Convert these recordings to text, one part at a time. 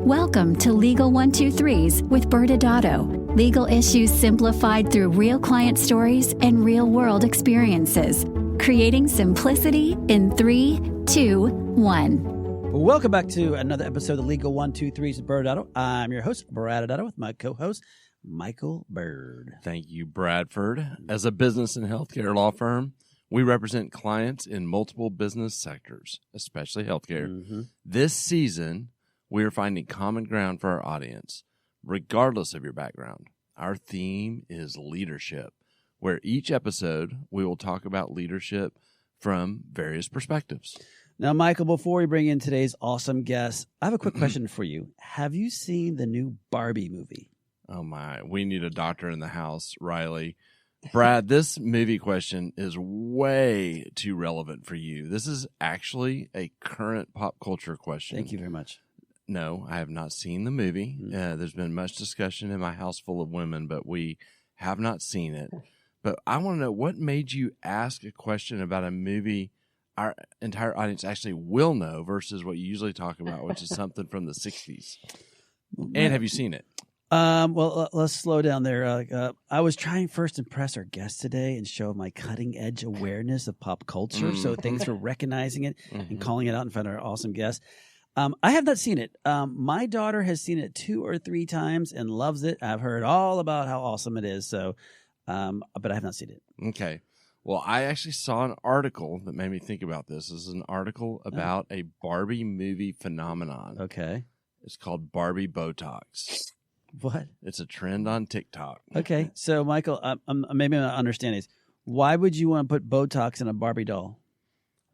Welcome to Legal 123s with ByrdAdatto. Legal issues simplified through real client stories and real-world experiences. Creating simplicity in 3, 2, 1. Welcome back to another episode of Legal 123s with ByrdAdatto. I'm your host, ByrdAdatto, with my co-host, Michael Byrd. Thank you, Bradford. As a business and healthcare law firm, we represent clients in multiple business sectors, especially healthcare. Mm-hmm. This season, we are finding common ground for our audience, regardless of your background. Our theme is leadership, where each episode we will talk about leadership from various perspectives. Now, Michael, before we bring in today's awesome guest, I have a quick question for you. Have you seen the new Barbie movie? Oh, my. We need a doctor in the house, Riley. Brad, this movie question is way too relevant for you. This is actually a current pop culture question. Thank you very much. No, I have not seen the movie. There's been much discussion in my house full of women, but we have not seen it. But I want to know, what made you ask a question about a movie our entire audience actually will know versus what you usually talk about, which is something from the 60s? And have you seen it? Well, let's slow down there. I was trying first to impress our guest today and show my cutting-edge awareness of pop culture. So thanks for recognizing it and calling it out in front of our awesome guest. I have not seen it. My daughter has seen it 2 or 3 times and loves it. I've heard all about how awesome it is. So, but I have not seen it. Okay. Well, I actually saw an article that made me think about this. This is an article about a Barbie movie phenomenon. Okay. It's called Barbie Botox. What? It's a trend on TikTok. Okay. So, Michael, maybe I'm not understanding this. Why would you want to put Botox in a Barbie doll?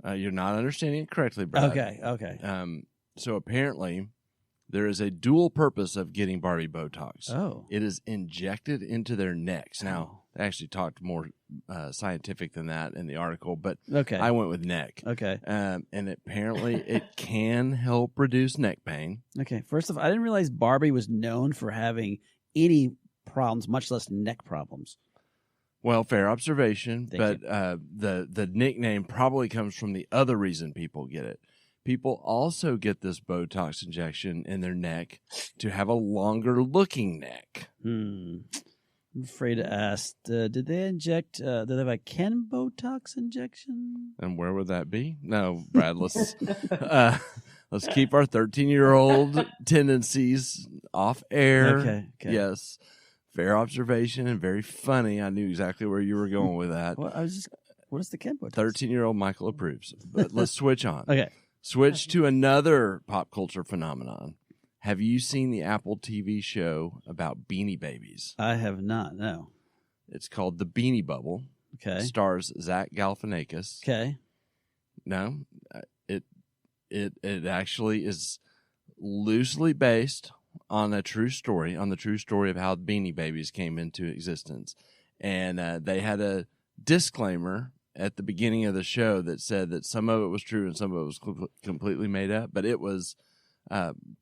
You're not understanding it correctly, Brad. Okay. So apparently, there is a dual purpose of getting Barbie Botox. Oh. It is injected into their necks. Now, they actually talked more scientific than that in the article, but Okay. I went with neck. Okay. And apparently, it can help reduce neck pain. Okay. First of all, I didn't realize Barbie was known for having any problems, much less neck problems. Well, fair observation, Thank but the nickname probably comes from the other reason people get it. People also get this Botox injection in their neck to have a longer looking neck. I'm afraid to ask. Did they inject? Did they have a Ken Botox injection? And where would that be? No, Brad, let's keep our 13-year-old tendencies off air. Okay. Yes. Fair observation and very funny. I knew exactly where you were going with that. Well, what is the Ken Botox? 13-year-old Michael approves. But let's switch on. Okay. Switch to another pop culture phenomenon. Have you seen the Apple TV show about Beanie Babies? I have not. No. It's called The Beanie Bubble. Okay. Stars Zach Galifianakis. Okay. No, it actually is loosely based on the true story of how Beanie Babies came into existence. And they had a disclaimer at the beginning of the show that said that some of it was true and some of it was completely made up, but it was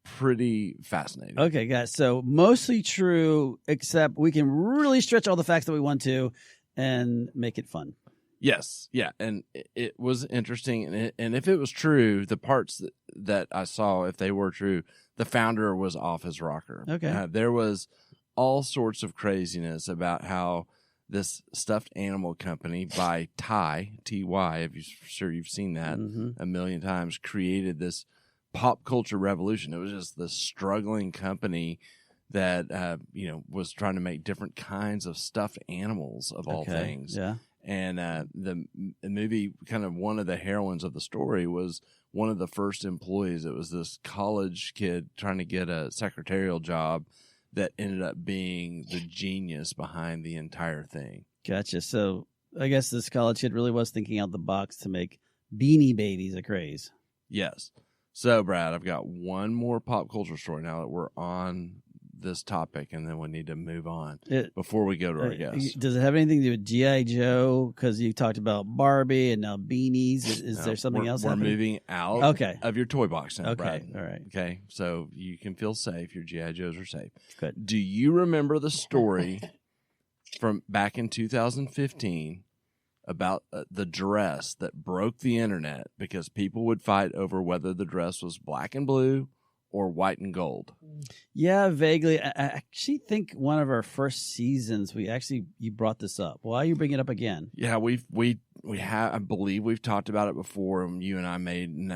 pretty fascinating. Okay, guys. So mostly true, except we can really stretch all the facts that we want to and make it fun. Yes. Yeah. And it was interesting. And if it was true, the parts that I saw, if they were true, the founder was off his rocker. Okay. There was all sorts of craziness about how this stuffed animal company by Ty, I'm sure you've seen that a million times, created this pop culture revolution. It was just this struggling company that, was trying to make different kinds of stuffed animals of all things. Yeah. And the movie, kind of one of the heroines of the story was one of the first employees. It was this college kid trying to get a secretarial job that ended up being the genius behind the entire thing. Gotcha. So I guess this college kid really was thinking out the box to make Beanie Babies a craze. Yes. So, Brad, I've got one more pop culture story now that we're on this topic, and then we need to move on before we go to our guests. Does it have anything to do with G.I. Joe? Because you talked about Barbie and now beanies. Is there something else happening? We're moving out of your toy box now, Okay, Brad. all right. Okay, so you can feel safe. Your G.I. Joes are safe. Good. Do you remember the story from back in 2015 about the dress that broke the internet because people would fight over whether the dress was black and blue or white and gold? Yeah, vaguely. I actually think one of our first seasons, you brought this up. Why you bring it up again? Yeah, we have. I believe we've talked about it before. And you and I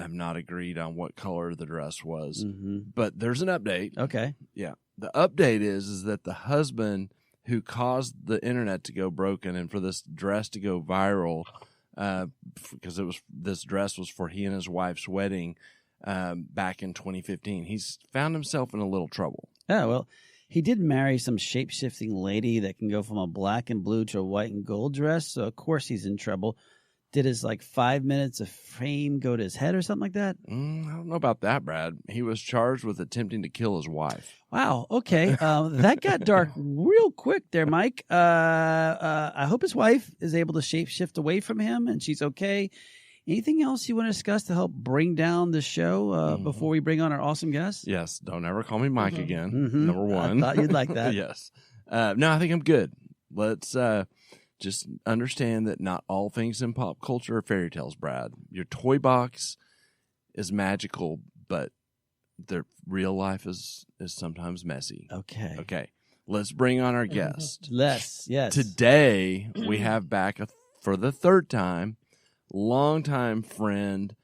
have not agreed on what color the dress was. Mm-hmm. But there's an update. Okay. Yeah, the update is that the husband who caused the internet to go broken and for this dress to go viral, because this dress was for he and his wife's wedding back in 2015. He's found himself in a little trouble. Yeah, well, he did marry some shape-shifting lady that can go from a black and blue to a white and gold dress, so of course he's in trouble. Did his 5 minutes of fame go to his head or something like that? I don't know about that, Brad. He was charged with attempting to kill his wife. Wow. Okay. That got dark real quick there, Mike. I hope his wife is able to shapeshift away from him and she's okay. Anything else you want to discuss to help bring down the show before we bring on our awesome guest? Yes. Don't ever call me Mike again. Mm-hmm. Number one. I thought you'd like that. Yes. No, I think I'm good. Let's just understand that not all things in pop culture are fairy tales, Brad. Your toy box is magical, but the real life is sometimes messy. Okay. Okay. Let's bring on our guest. Yes. Today, we have back for the third time, longtime friend,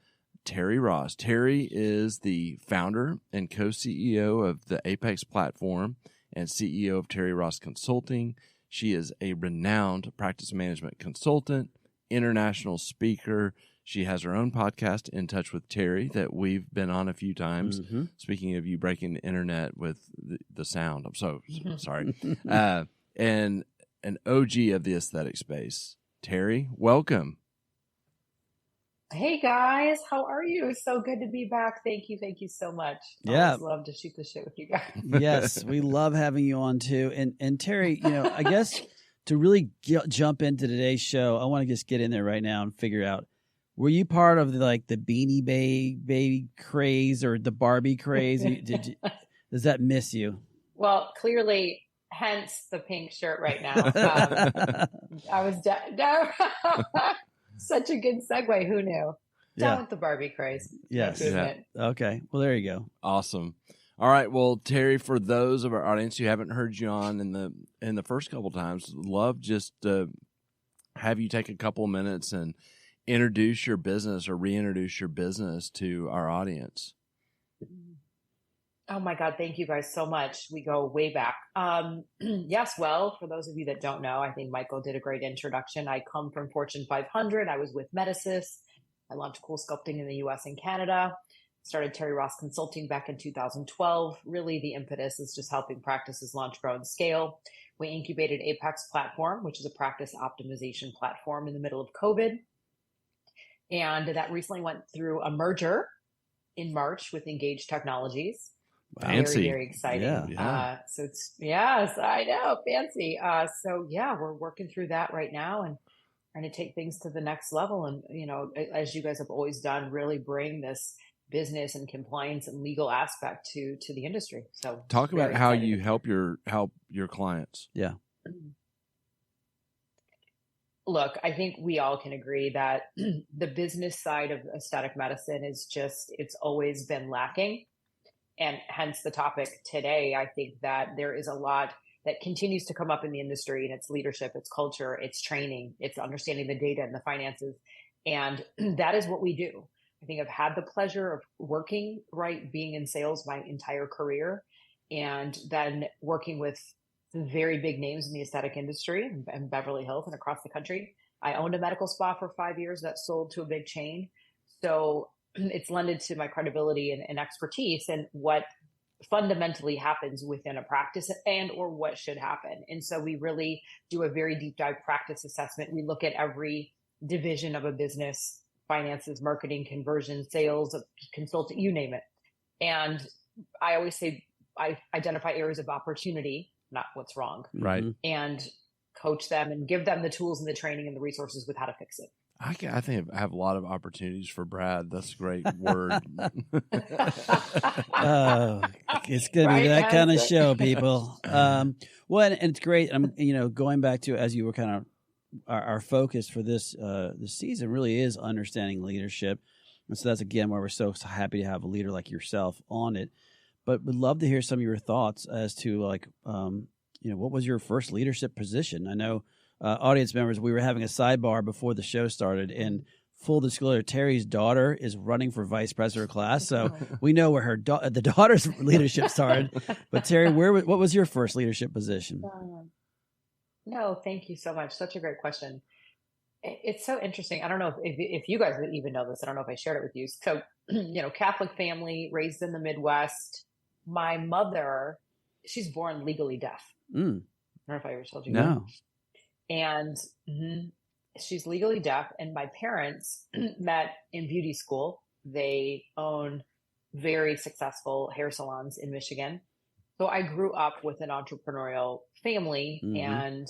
Terri Ross. Terri is the founder and co-CEO of the Apex platform and CEO of Terri Ross Consulting. She is a renowned practice management consultant, international speaker. She has her own podcast, In Touch with Terri, that we've been on a few times. Mm-hmm. Speaking of you breaking the internet with the sound, I'm so sorry. And an OG of the aesthetic space. Terri, welcome. Hey guys, how are you? So good to be back. Thank you so much. Yeah, always love to shoot the shit with you guys. Yes, we love having you on too. And Terri, I guess to really jump into today's show, I want to just get in there right now and figure out: were you part of the Beanie Baby craze or the Barbie craze? Does that miss you? Well, clearly, hence the pink shirt right now. I was such a good segue. Who knew? Down with the Barbie craze. Yes. Yeah. Okay. Well, there you go. Awesome. All right. Well, Terri, for those of our audience who haven't heard you on in the first couple times, love just to have you take a couple of minutes and introduce your business or reintroduce your business to our audience. Oh my God. Thank you guys so much. We go way back. Yes. Well, for those of you that don't know, I think Michael did a great introduction. I come from Fortune 500. I was with Medisys. I launched Cool Sculpting in the US and Canada. Started Terri Ross Consulting back in 2012. Really, the impetus is just helping practices launch, grow, and scale. We incubated Apex Platform, which is a practice optimization platform in the middle of COVID. And that recently went through a merger in March with Engage Technologies. Fancy. Very, very exciting. Yeah. So it's, yes, I know, fancy. So yeah, we're working through that right now and trying to take things to the next level. And, as you guys have always done, really bring this business and compliance and legal aspect to the industry. So talk about how you help your clients. Yeah. Look, I think we all can agree that the business side of aesthetic medicine is it's always been lacking. And hence the topic today. I think that there is a lot that continues to come up in the industry, and it's leadership, it's culture, it's training, it's understanding the data and the finances. And that is what we do. I think I've had the pleasure of working, being in sales my entire career, and then working with very big names in the aesthetic industry and Beverly Hills and across the country. I owned a medical spa for 5 years that sold to a big chain. So it's lended to my credibility and expertise and what fundamentally happens within a practice and or what should happen. And so we really do a very deep dive practice assessment. We look at every division of a business, finances, marketing, conversion, sales, consulting, you name it. And I always say I identify areas of opportunity, not what's wrong. Right. And coach them and give them the tools and the training and the resources with how to fix it. I think I have a lot of opportunities for Brad. That's a great word. It's going to be that kind of show, people. And it's great. I'm, going back to, as you were kind of, our focus for this season really is understanding leadership. And so that's, again, why we're so happy to have a leader like yourself on it. but would love to hear some of your thoughts as to like, what was your first leadership position? I know audience members, we were having a sidebar before the show started, and full disclosure, Terri's daughter is running for vice president of class, so we know where the daughter's leadership started. But Terri, what was your first leadership position? No, thank you so much. Such a great question. It's so interesting. I don't know if you guys even know this. I don't know if I shared it with you. So, Catholic family, raised in the Midwest. My mother, she's born legally deaf. I don't know if I ever told you. No. And she's legally deaf. And my parents met in beauty school. They own very successful hair salons in Michigan. So I grew up with an entrepreneurial family, and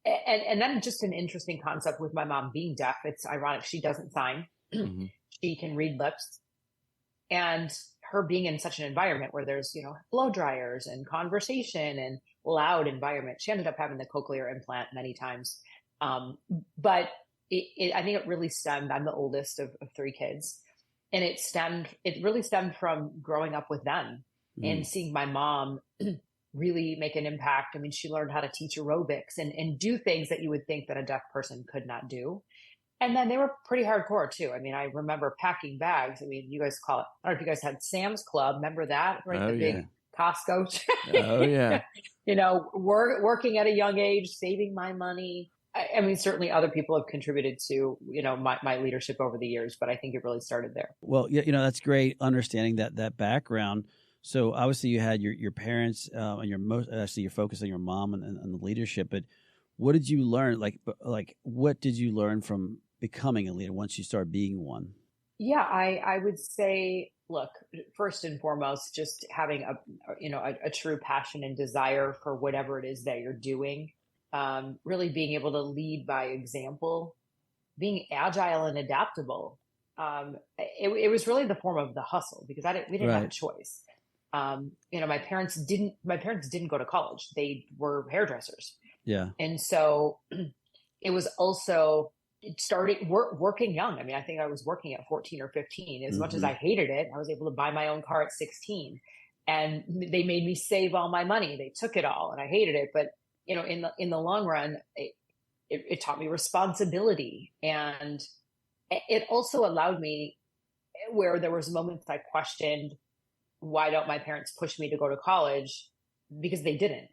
then just an interesting concept with my mom being deaf. It's ironic. She doesn't sign. She can read lips, and her being in such an environment where there's, blow dryers and conversation and loud environment. She ended up having the cochlear implant many times. But I think it really stemmed, I'm the oldest of three kids, and it really stemmed from growing up with them and seeing my mom really make an impact. I mean, she learned how to teach aerobics and do things that you would think that a deaf person could not do. And then they were pretty hardcore too. I mean, I remember packing bags. I mean, you guys call it, I don't know if you guys had Sam's Club. Remember that? Right? Oh, the big Costco. Oh, yeah. Working at a young age, saving my money. I mean, certainly other people have contributed to, my leadership over the years, but I think it really started there. Well, that's great understanding that background. So obviously you had your parents and you're focused on your mom and the leadership, but what did you learn? Like what did you learn from becoming a leader once you start being one? Yeah, I would say, look, first and foremost, just having a true passion and desire for whatever it is that you're doing. Really being able to lead by example, being agile and adaptable. It was really the form of the hustle because we didn't have a choice. My parents didn't go to college. They were hairdressers. Yeah. And so it was also starting working young. I mean, I think I was working at 14 or 15. As much as I hated it, I was able to buy my own car at 16, and they made me save all my money. They took it all and I hated it. But, in the long run, it taught me responsibility. And it also allowed me, where there was moments I questioned, why don't my parents push me to go to college? Because they didn't.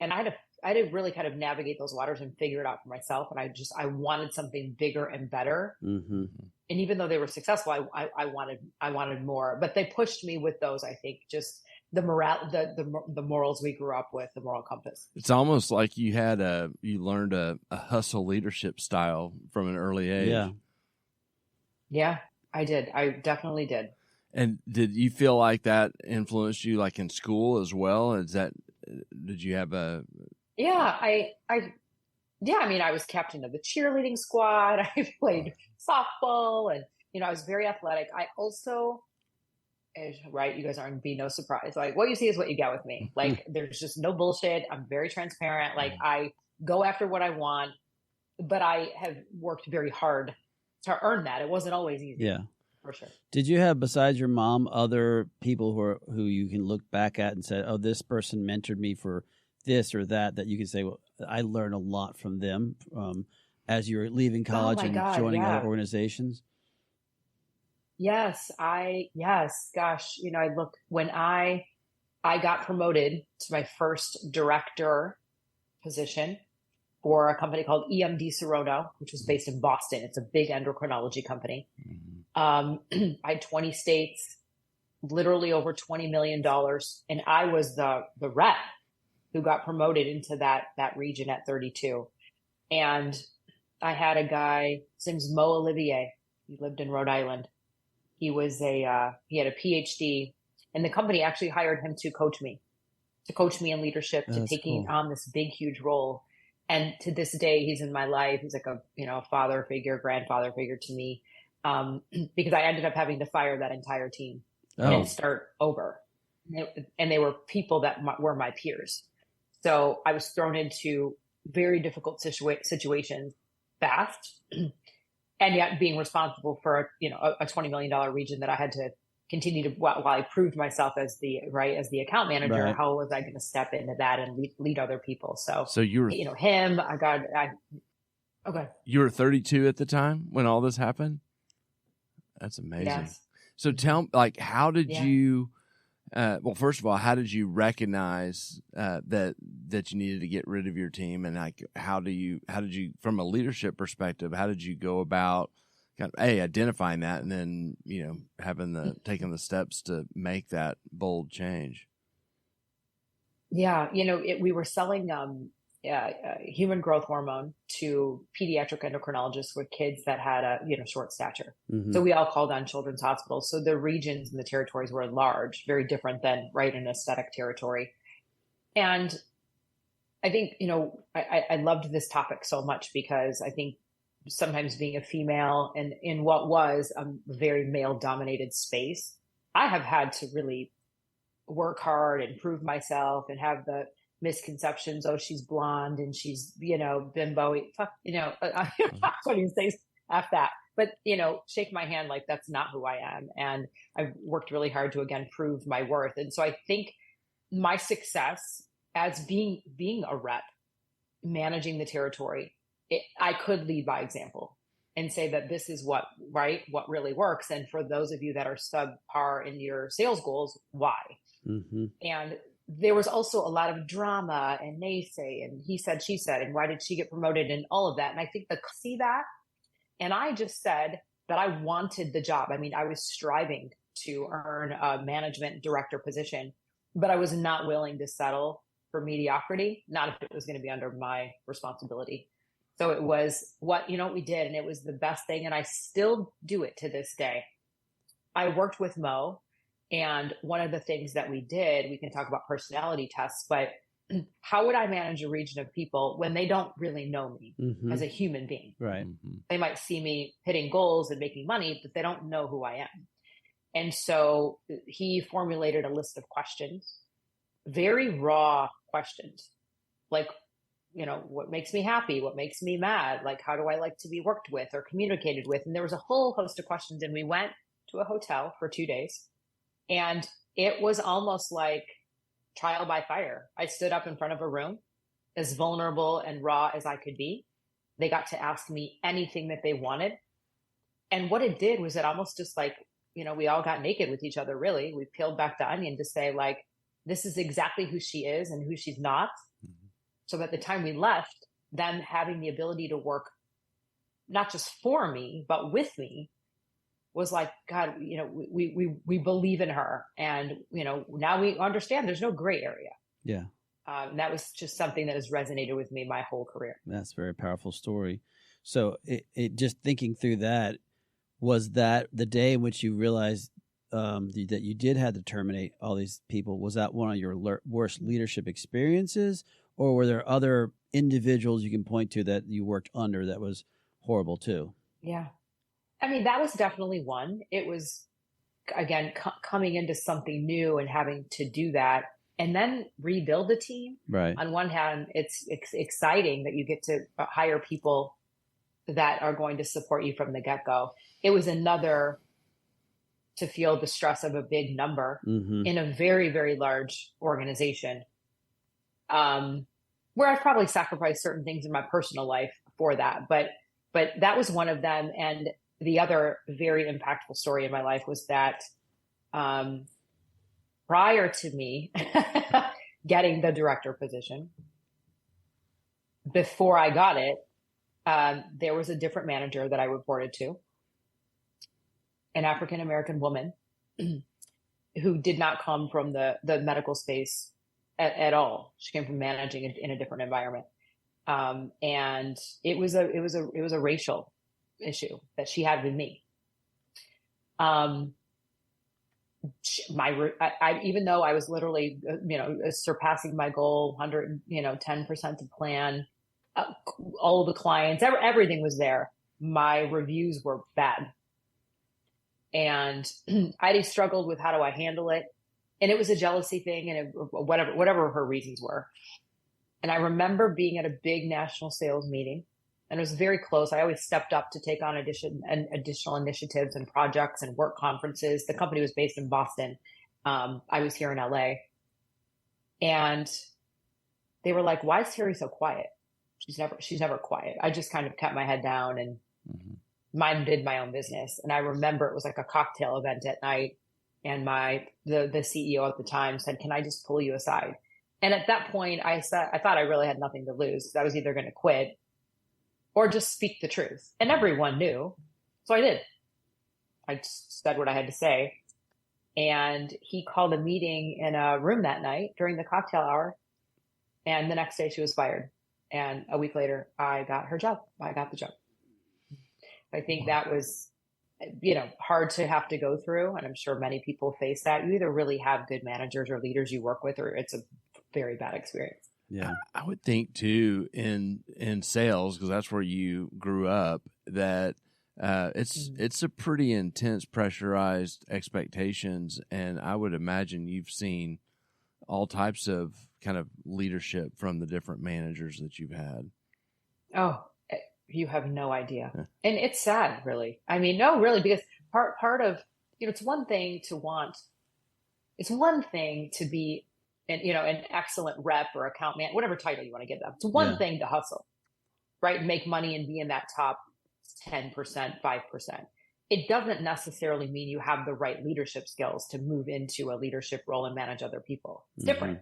And I had to really kind of navigate those waters and figure it out for myself. And I wanted something bigger and better. And even though they were successful, I wanted more, but they pushed me with those, I think, just the morals we grew up with, the moral compass. It's almost like you learned a hustle leadership style from an early age. Yeah, I did. I definitely did. And did you feel like that influenced you, like in school as well? Did you have a? Yeah, I mean, I was captain of the cheerleading squad. I played softball, and I was very athletic. I also, right, you guys aren't be no surprise. Like, what you see is what you get with me. Like, there's just no bullshit. I'm very transparent. Like, I go after what I want, but I have worked very hard to earn that. It wasn't always easy. Yeah. For sure. Did you have, besides your mom, other people who you can look back at and say, oh, this person mentored me for this or that you can say, well, I learned a lot from them as you were leaving college joining other organizations? Yes. Gosh, I look, when I got promoted to my first director position for a company called EMD Serono, which was based in Boston. It's a big endocrinology company. I had 20 states, literally over $20 million. And I was the rep who got promoted into that region at 32. And I had a guy, his name's Mo Olivier. He lived in Rhode Island. He had a PhD, and the company actually hired him to coach me in leadership, to taking on this big, huge role. And to this day, he's in my life. He's like a father figure, grandfather figure to me. Because I ended up having to fire that entire team and start over. And they were people that were my peers. So I was thrown into very difficult situations fast, and yet being responsible for a $20 million region that I had to continue to, while I proved myself as the account manager, Right. how was I going to step into that and lead other people? So you were, okay. You were 32 at the time when all this happened? That's amazing. Yes. So tell, like, how did you, well, first of all, how did you recognize that you needed to get rid of your team? And like, how did you, from a leadership perspective, how did you go about kind of identifying that and then, taking the steps to make that bold change? Yeah. We were selling human growth hormone to pediatric endocrinologists with kids that had a short stature. Mm-hmm. So we all called on children's hospitals. So the regions and the territories were large, very different than an aesthetic territory. And I think I loved this topic so much because I think sometimes being a female and in what was a very male dominated space, I have had to really work hard and prove myself and have the misconceptions. Oh, she's blonde and she's, bimbo. Fuck, what do you say? F that. But, shake my hand like that's not who I am. And I've worked really hard to, again, prove my worth. And so I think my success as being a rep, managing the territory, I could lead by example and say that this is what really works. And for those of you that are subpar in your sales goals, why? Mm-hmm. And there was also a lot of drama and naysay and he said, she said, and why did she get promoted and all of that. And I think see that. And I just said that I wanted the job. I mean, I was striving to earn a management director position, but I was not willing to settle for mediocrity, not if it was going to be under my responsibility. So it was what we did, and it was the best thing. And I still do it to this day. I worked with Mo, and one of the things that we did, we can talk about personality tests, but how would I manage a region of people when they don't really know me Mm-hmm. as a human being? Right. Mm-hmm. They might see me hitting goals and making money, but they don't know who I am. And so he formulated a list of questions, very raw questions, like, what makes me happy? What makes me mad? Like, how do I like to be worked with or communicated with? And there was a whole host of questions. And we went to a hotel for 2 days. And it was almost like trial by fire. I stood up in front of a room as vulnerable and raw as I could be. They got to ask me anything that they wanted. And what it did was it almost just like, we all got naked with each other, really. We peeled back the onion to say, like, this is exactly who she is and who she's not. Mm-hmm. So at the time we left, them having the ability to work not just for me, but with me was like, God, we believe in her. And, now we understand there's no gray area. Yeah. That was just something that has resonated with me my whole career. That's a very powerful story. So it just thinking through that, was that the day in which you realized that you did have to terminate all these people? Was that one of your worst leadership experiences, or were there other individuals you can point to that you worked under that was horrible too? Yeah. I mean, that was definitely one. It was, again, coming into something new and having to do that and then rebuild the team. Right. On one hand, it's exciting that you get to hire people that are going to support you from the get-go. It was another to feel the stress of a big number mm-hmm. in a very, very large organization, where I've probably sacrificed certain things in my personal life for that. But that was one of them. And the other very impactful story in my life was that prior to me getting the director position, before I got it, there was a different manager that I reported to, an African-American woman who did not come from the medical space at all. She came from managing in a different environment. And it was a racial issue that she had with me. Even though I was literally, surpassing my goal, 10% of plan, all the clients, everything was there. My reviews were bad. And I struggled with how do I handle it. And it was a jealousy thing and whatever her reasons were. And I remember being at a big national sales meeting And it was very close. I always stepped up to take on additional initiatives and projects and work conferences. The company was based in Boston. I was here in LA. And they were like, why is Terri so quiet? She's never quiet. I just kind of kept my head down and minded my own business. And I remember it was like a cocktail event at night. And the CEO at the time said, can I just pull you aside? And at that point, I thought I really had nothing to lose, because I was either going to quit or just speak the truth. And everyone knew. So I did. I just said what I had to say. And he called a meeting in a room that night during the cocktail hour. And the next day she was fired. And a week later, I got her job. I got the job. I think that was, hard to have to go through. And I'm sure many people face that. You either really have good managers or leaders you work with, or it's a very bad experience. Yeah. I would think too, in sales, because that's where you grew up, that it's a pretty intense, pressurized expectations. And I would imagine you've seen all types of kind of leadership from the different managers that you've had. Oh, you have no idea. And it's sad, really. I mean, no, really, because part of, it's one thing to be an excellent rep or account man, whatever title you want to give them. It's one thing to hustle, right? And make money and be in that top 10%, 5%. It doesn't necessarily mean you have the right leadership skills to move into a leadership role and manage other people. It's different.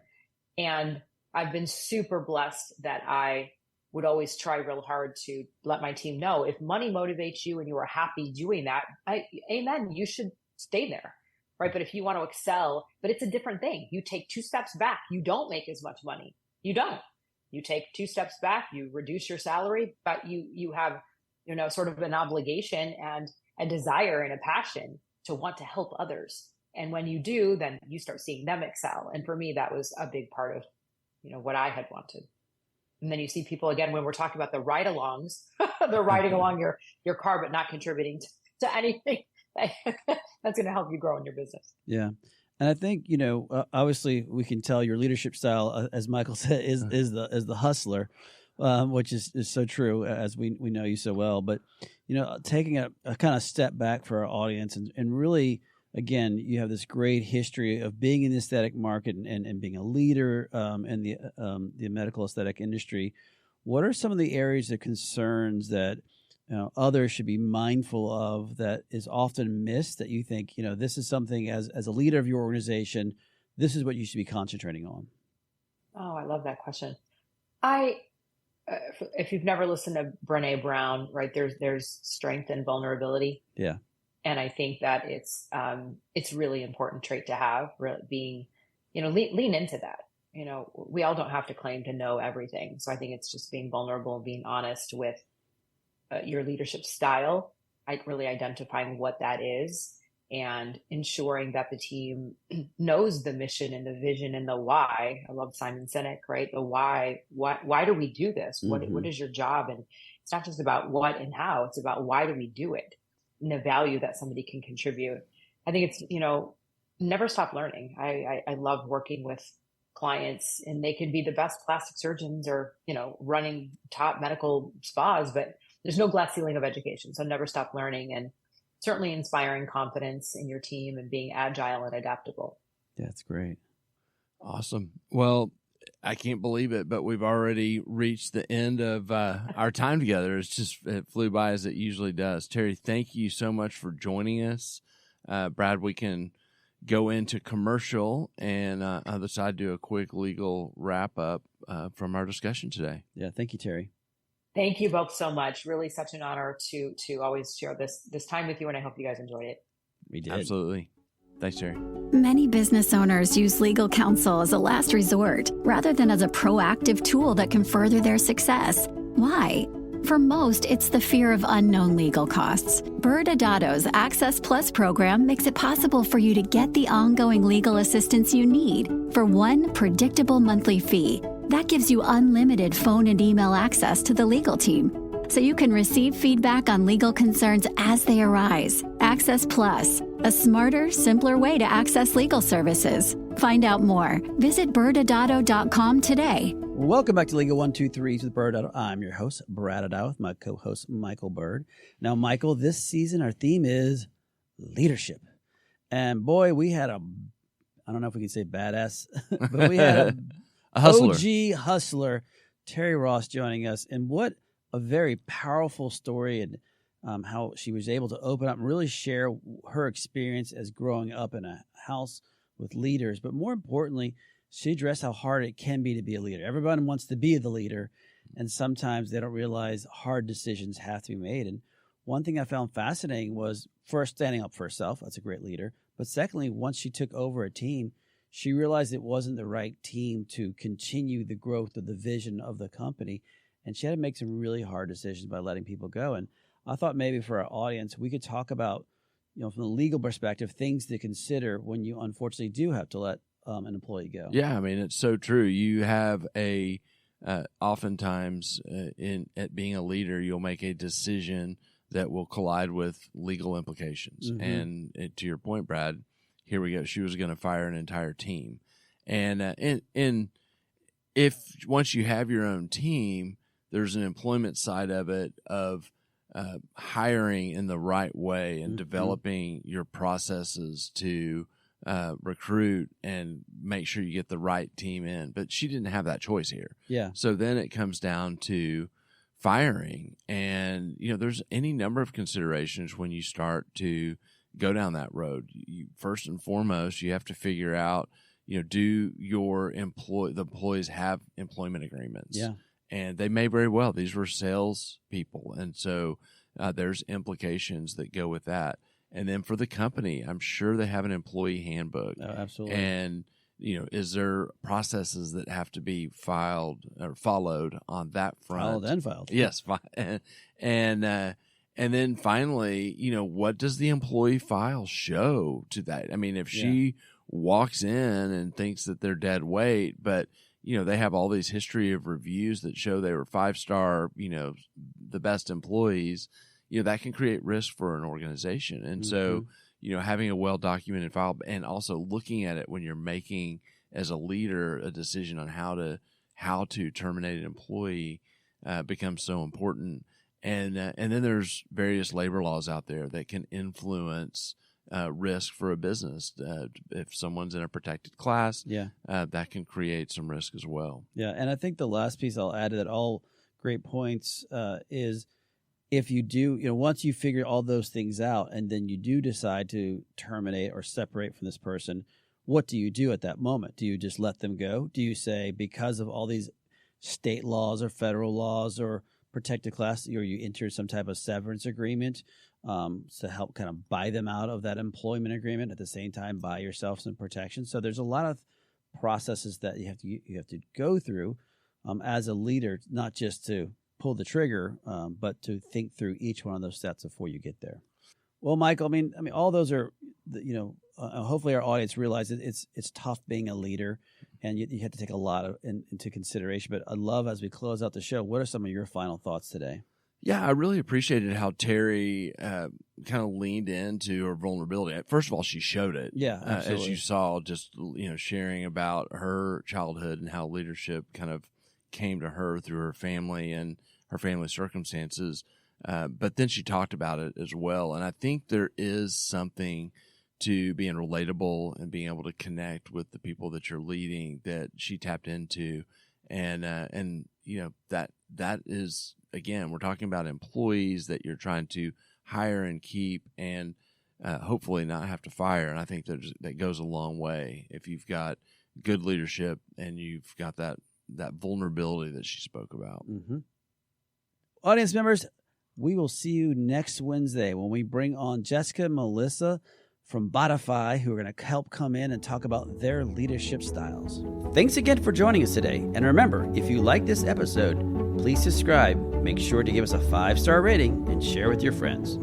And I've been super blessed that I would always try real hard to let my team know, if money motivates you and you are happy doing that, amen, you should stay there, right? But if you want to excel, but it's a different thing. You take 2 steps back. You don't make as much money. You don't. You take 2 steps back, you reduce your salary, but you have, sort of an obligation and a desire and a passion to want to help others. And when you do, then you start seeing them excel. And for me, that was a big part of, what I had wanted. And then you see people, again, when we're talking about the ride-alongs, they're riding along your car, but not contributing to anything that's going to help you grow in your business. Yeah. And I think, obviously we can tell your leadership style, as Michael said, is the hustler, which is so true, as we know you so well. But, taking a kind of step back for our audience and really, again, you have this great history of being in the aesthetic market and being a leader in the medical aesthetic industry. What are some of the areas of concerns that others should be mindful of that is often missed, that you think, this is something as a leader of your organization, this is what you should be concentrating on? Oh, I love that question. If you've never listened to Brené Brown, right, there's strength and vulnerability. Yeah. And I think that it's really important trait to have, really being, lean into that. We all don't have to claim to know everything. So I think it's just being vulnerable, being honest with your leadership style, really identifying what that is and ensuring that the team knows the mission and the vision and the why. I love Simon Sinek, right? The why do we do this? What is your job? And it's not just about what and how, it's about why do we do it? And the value that somebody can contribute. I think it's, never stop learning. I love working with clients, and they can be the best plastic surgeons or, running top medical spas, but there's no glass ceiling of education. So never stop learning, and certainly inspiring confidence in your team and being agile and adaptable. That's great. Awesome. Well, I can't believe it, but we've already reached the end of our time together. It flew by, as it usually does. Terri, thank you so much for joining us. Brad, we can go into commercial and on the other side do a quick legal wrap up from our discussion today. Yeah, thank you, Terri. Thank you both so much. Really such an honor to always share this time with you, and I hope you guys enjoyed it. We did. Absolutely. Thanks, Terri. Many business owners use legal counsel as a last resort rather than as a proactive tool that can further their success. Why? For most, it's the fear of unknown legal costs. ByrdAdatto's Access Plus program makes it possible for you to get the ongoing legal assistance you need for one predictable monthly fee. That gives you unlimited phone and email access to the legal team, so you can receive feedback on legal concerns as they arise. Access Plus, a smarter, simpler way to access legal services. Find out more. Visit ByrdAdatto.com today. Welcome back to Legal 123s with ByrdAdatto. I'm your host, ByrdAdatto, with my co-host, Michael Byrd. Now, Michael, this season our theme is leadership. And boy, we had I don't know if we can say badass, but we had a hustler. OG hustler, Terri Ross, joining us. And what a very powerful story, and how she was able to open up and really share her experience as growing up in a house with leaders. But more importantly, she addressed how hard it can be to be a leader. Everyone wants to be the leader, and sometimes they don't realize hard decisions have to be made. And one thing I found fascinating was first standing up for herself. That's a great leader. But secondly, once she took over a team, she realized it wasn't the right team to continue the growth of the vision of the company. And she had to make some really hard decisions by letting people go. And I thought maybe for our audience, we could talk about, from the legal perspective, things to consider when you unfortunately do have to let an employee go. Yeah, I mean, it's so true. You have oftentimes at being a leader, you'll make a decision that will collide with legal implications. Mm-hmm. And to your point, Brad, here we go. She was going to fire an entire team. And if once you have your own team, there's an employment side of it of hiring in the right way and developing your processes to recruit and make sure you get the right team in. But she didn't have that choice here. Yeah. So then it comes down to firing. And, there's any number of considerations when you start to go down that road. First and foremost, you have to figure out, do the employees have employment agreements? Yeah. And they may very well. These were sales people. And so there's implications that go with that. And then for the company, I'm sure they have an employee handbook. Oh, absolutely. And, is there processes that have to be filed or followed on that front? Filed. Yes. And then finally, what does the employee file show to that? I mean, if she walks in and thinks that they're dead weight, but they have all these history of reviews that show they were 5-star, the best employees, that can create risk for an organization. And so, having a well-documented file and also looking at it when you're making, as a leader, a decision on how to terminate an employee becomes so important. And then there's various labor laws out there that can influence risk for a business. If someone's in a protected class, that can create some risk as well. Yeah, and I think the last piece I'll add to that, all great points, is if you do, once you figure all those things out and then you do decide to terminate or separate from this person, what do you do at that moment? Do you just let them go? Do you say, because of all these state laws or federal laws or protected class, or you enter some type of severance agreement to help kind of buy them out of that employment agreement, at the same time buy yourself some protection? So there's a lot of processes that you have to go through as a leader, not just to pull the trigger, but to think through each one of those steps before you get there. Well, Michael, I mean, all those are, hopefully our audience realizes it's tough being a leader, and you have to take a lot into consideration. But I'd love, as we close out the show, what are some of your final thoughts today? Yeah, I really appreciated how Terri kind of leaned into her vulnerability. First of all, she showed it. Yeah, absolutely. As you saw, just sharing about her childhood and how leadership kind of came to her through her family and her family circumstances. But then she talked about it as well. And I think there is something to being relatable and being able to connect with the people that you're leading that she tapped into. And that is, again, we're talking about employees that you're trying to hire and keep and hopefully not have to fire. And I think that goes a long way if you've got good leadership and you've got that vulnerability that she spoke about. Mm-hmm. Audience members, we will see you next Wednesday when we bring on Jessica and Melissa from Bodify, who are going to help come in and talk about their leadership styles. Thanks again for joining us today. And remember, if you like this episode, please subscribe, make sure to give us a 5-star rating, and share with your friends.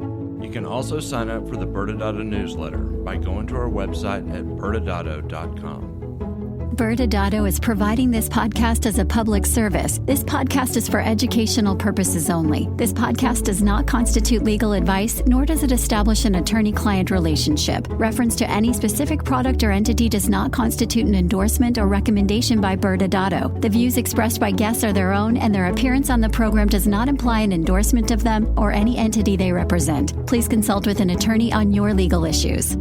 You can also sign up for the ByrdAdatto newsletter by going to our website at ByrdAdatto.com. ByrdAdatto is providing this podcast as a public service. This podcast is for educational purposes only. This podcast does not constitute legal advice, nor does it establish an attorney-client relationship. Reference to any specific product or entity does not constitute an endorsement or recommendation by ByrdAdatto. The views expressed by guests are their own, and their appearance on the program does not imply an endorsement of them or any entity they represent. Please consult with an attorney on your legal issues.